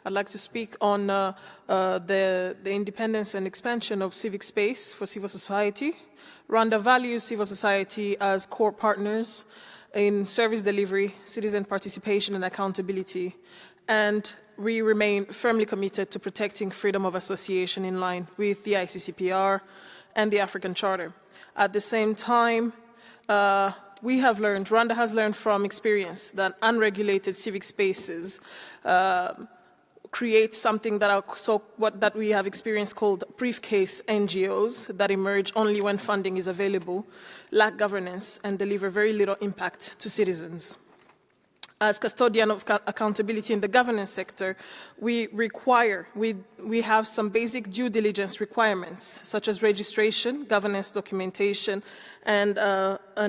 I'd like to speak on the independence and expansion of civic space for civil society. Rwanda values civil society as core partners in service delivery, citizen participation and accountability, and we remain firmly committed to protecting freedom of association in line with the ICCPR and the African Charter. At the same time, Rwanda has learned from experience that unregulated civic spaces create something that we have experienced called briefcase NGOs that emerge only when funding is available, lack governance, and deliver very little impact to citizens. As custodian of accountability in the governance sector, we have some basic due diligence requirements, such as registration, governance documentation, and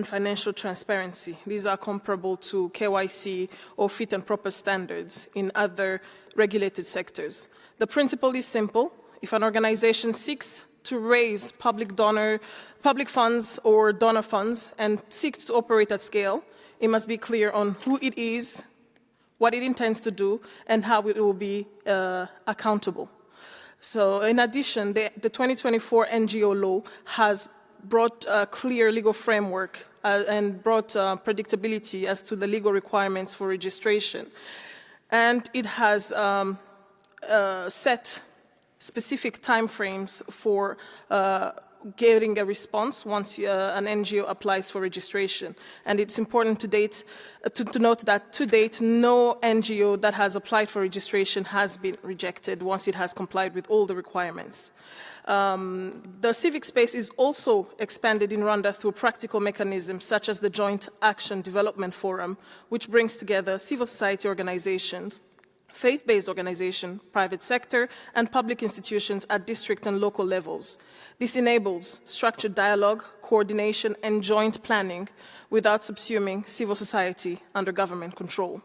financial transparency. These are comparable to KYC or fit and proper standards in other regulated sectors. The principle is simple. If an organization seeks to raise public funds or donor funds and seeks to operate at scale, it must be clear on who it is, what it intends to do, and how it will be accountable. So in addition, the 2024 NGO law has brought a clear legal framework and brought predictability as to the legal requirements for registration. And it has set specific timeframes for getting a response once an NGO applies for registration. And it's important to note that to date, no NGO that has applied for registration has been rejected once it has complied with all the requirements. The civic space is also expanded in Rwanda through practical mechanisms such as the Joint Action Development Forum, which brings together civil society organizations, faith-based organizations, private sector, and public institutions at district and local levels. This enables structured dialogue, coordination, and joint planning without subsuming civil society under government control.